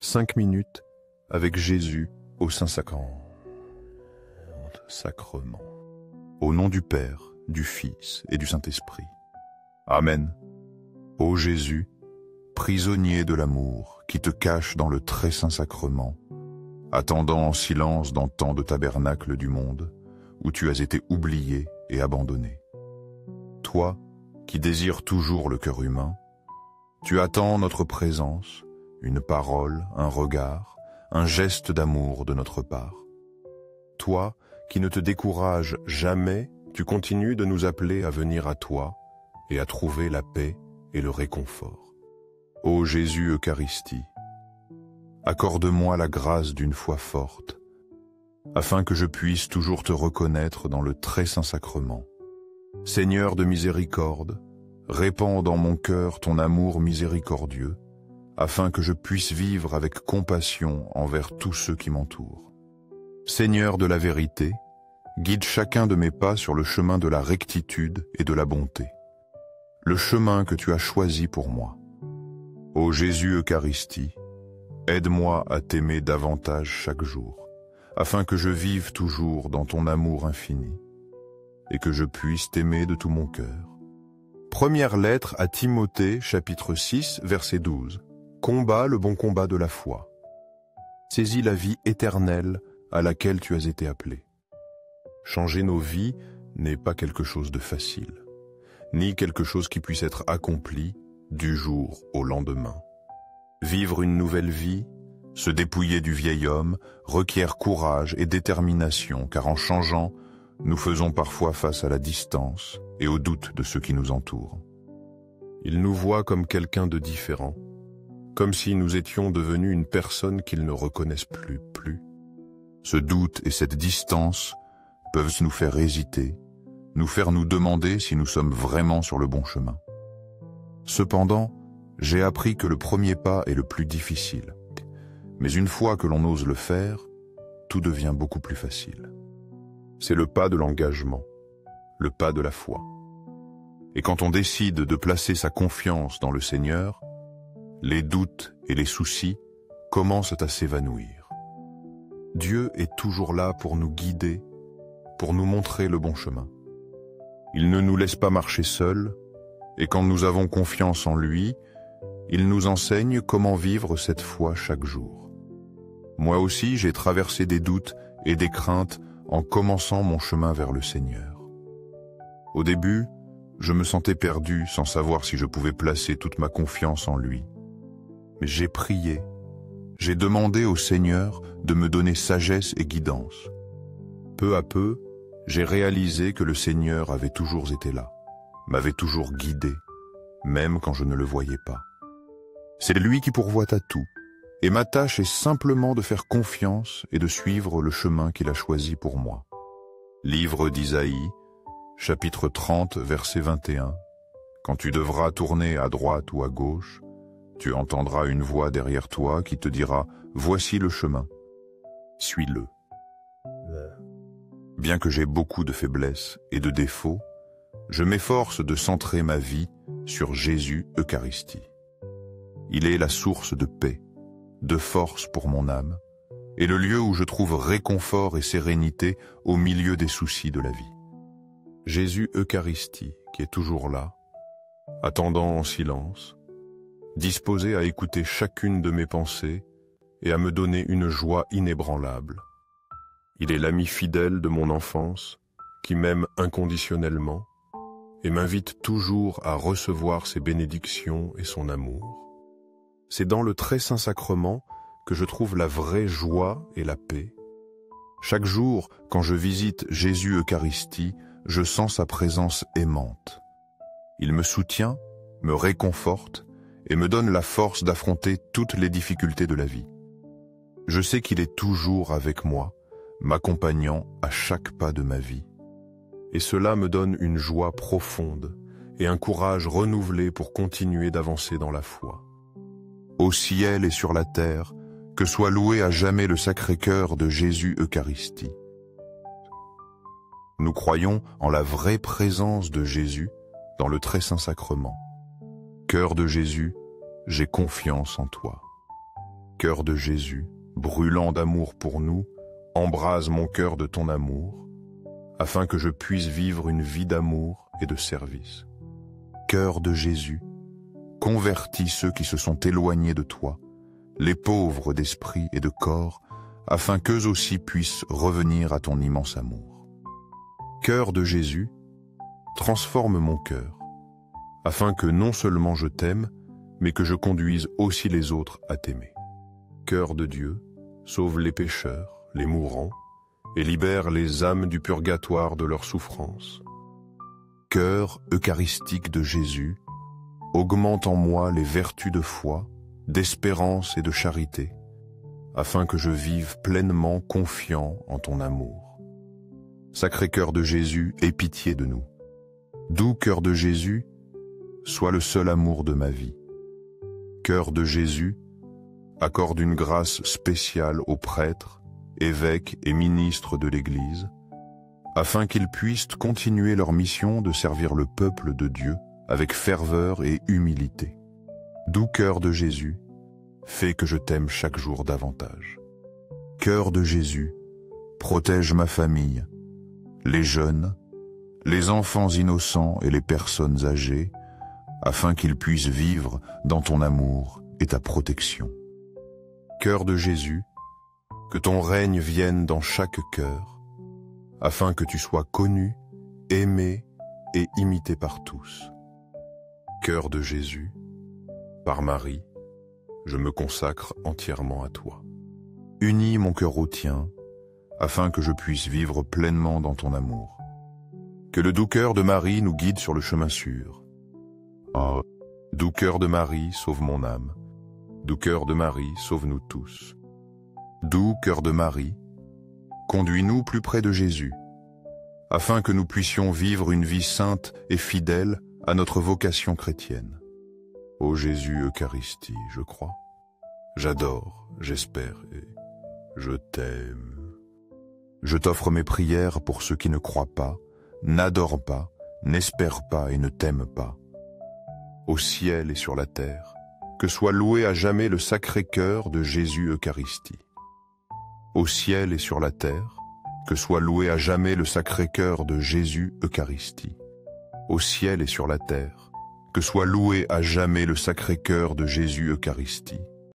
5 minutes avec Jésus au Saint-Sacrement. Sacrement. Au nom du Père, du Fils et du Saint-Esprit. Amen. Ô Jésus, prisonnier de l'amour qui te cache dans le très saint sacrement, attendant en silence dans tant de tabernacles du monde, où tu as été oublié et abandonné. Toi, qui désires toujours le cœur humain, tu attends notre présence, une parole, un regard, un geste d'amour de notre part. Toi, qui ne te décourage jamais, tu continues de nous appeler à venir à toi et à trouver la paix et le réconfort. Ô Jésus Eucharistie, accorde-moi la grâce d'une foi forte, afin que je puisse toujours te reconnaître dans le très saint sacrement. Seigneur de miséricorde, répands dans mon cœur ton amour miséricordieux, afin que je puisse vivre avec compassion envers tous ceux qui m'entourent. Seigneur de la vérité, guide chacun de mes pas sur le chemin de la rectitude et de la bonté, le chemin que tu as choisi pour moi. Ô Jésus Eucharistie, aide-moi à t'aimer davantage chaque jour, afin que je vive toujours dans ton amour infini, et que je puisse t'aimer de tout mon cœur. Première lettre à Timothée, chapitre 6, verset 12. Combat le bon combat de la foi. Saisis la vie éternelle à laquelle tu as été appelé. Changer nos vies n'est pas quelque chose de facile, ni quelque chose qui puisse être accompli du jour au lendemain. Vivre une nouvelle vie, se dépouiller du vieil homme, requiert courage et détermination, car en changeant, nous faisons parfois face à la distance et au doute de ceux qui nous entourent. Ils nous voient comme quelqu'un de différent, comme si nous étions devenus une personne qu'ils ne reconnaissent plus. Ce doute et cette distance peuvent nous faire hésiter, nous faire nous demander si nous sommes vraiment sur le bon chemin. Cependant, j'ai appris que le premier pas est le plus difficile. Mais une fois que l'on ose le faire, tout devient beaucoup plus facile. C'est le pas de l'engagement, le pas de la foi. Et quand on décide de placer sa confiance dans le Seigneur, les doutes et les soucis commencent à s'évanouir. Dieu est toujours là pour nous guider, pour nous montrer le bon chemin. Il ne nous laisse pas marcher seuls, et quand nous avons confiance en lui, il nous enseigne comment vivre cette foi chaque jour. Moi aussi, j'ai traversé des doutes et des craintes en commençant mon chemin vers le Seigneur. Au début, je me sentais perdu sans savoir si je pouvais placer toute ma confiance en lui. Mais j'ai prié, j'ai demandé au Seigneur de me donner sagesse et guidance. Peu à peu, j'ai réalisé que le Seigneur avait toujours été là, m'avait toujours guidé, même quand je ne le voyais pas. C'est lui qui pourvoit à tout, et ma tâche est simplement de faire confiance et de suivre le chemin qu'il a choisi pour moi. Livre d'Isaïe, chapitre 30, verset 21. Quand tu devras tourner à droite ou à gauche, tu entendras une voix derrière toi qui te dira « Voici le chemin, suis-le ». Bien que j'ai beaucoup de faiblesses et de défauts, je m'efforce de centrer ma vie sur Jésus Eucharistie. Il est la source de paix, de force pour mon âme, et le lieu où je trouve réconfort et sérénité au milieu des soucis de la vie. Jésus Eucharistie, qui est toujours là, attendant en silence, disposé à écouter chacune de mes pensées et à me donner une joie inébranlable. Il est l'ami fidèle de mon enfance, qui m'aime inconditionnellement et m'invite toujours à recevoir ses bénédictions et son amour. C'est dans le très saint sacrement que je trouve la vraie joie et la paix. Chaque jour, quand je visite Jésus Eucharistie, je sens sa présence aimante. Il me soutient, me réconforte et me donne la force d'affronter toutes les difficultés de la vie. Je sais qu'il est toujours avec moi, m'accompagnant à chaque pas de ma vie. Et cela me donne une joie profonde et un courage renouvelé pour continuer d'avancer dans la foi. Au ciel et sur la terre, que soit loué à jamais le Sacré-Cœur de Jésus Eucharistie. Nous croyons en la vraie présence de Jésus dans le très saint sacrement. Cœur de Jésus, j'ai confiance en toi. Cœur de Jésus, brûlant d'amour pour nous, embrase mon cœur de ton amour, afin que je puisse vivre une vie d'amour et de service. Cœur de Jésus, convertis ceux qui se sont éloignés de toi, les pauvres d'esprit et de corps, afin qu'eux aussi puissent revenir à ton immense amour. Cœur de Jésus, transforme mon cœur, afin que non seulement je t'aime, mais que je conduise aussi les autres à t'aimer. Cœur de Dieu, sauve les pécheurs, les mourants, et libère les âmes du purgatoire de leurs souffrances. Cœur eucharistique de Jésus, augmente en moi les vertus de foi, d'espérance et de charité, afin que je vive pleinement confiant en ton amour. Sacré cœur de Jésus, aie pitié de nous. Doux cœur de Jésus, sois le seul amour de ma vie. Cœur de Jésus, accorde une grâce spéciale aux prêtres, évêques et ministres de l'Église, afin qu'ils puissent continuer leur mission de servir le peuple de Dieu avec ferveur et humilité. Doux cœur de Jésus, fais que je t'aime chaque jour davantage. Cœur de Jésus, protège ma famille, les jeunes, les enfants innocents et les personnes âgées, afin qu'ils puissent vivre dans ton amour et ta protection. Cœur de Jésus, que ton règne vienne dans chaque cœur, afin que tu sois connu, aimé et imité par tous. Cœur de Jésus, par Marie, je me consacre entièrement à toi. Unis mon cœur au tien, afin que je puisse vivre pleinement dans ton amour. Que le doux cœur de Marie nous guide sur le chemin sûr. Oh, doux cœur de Marie, sauve mon âme. Doux cœur de Marie, sauve-nous tous. Doux cœur de Marie, conduis-nous plus près de Jésus, afin que nous puissions vivre une vie sainte et fidèle à notre vocation chrétienne. Ô Jésus Eucharistie, je crois, j'adore, j'espère et je t'aime. Je t'offre mes prières pour ceux qui ne croient pas, n'adorent pas, n'espèrent pas et ne t'aiment pas. Au ciel et sur la terre, que soit loué à jamais le Sacré-Cœur de Jésus Eucharistie. Au ciel et sur la terre, que soit loué à jamais le Sacré-Cœur de Jésus Eucharistie. Au ciel et sur la terre, que soit loué à jamais le Sacré-Cœur de Jésus Eucharistie.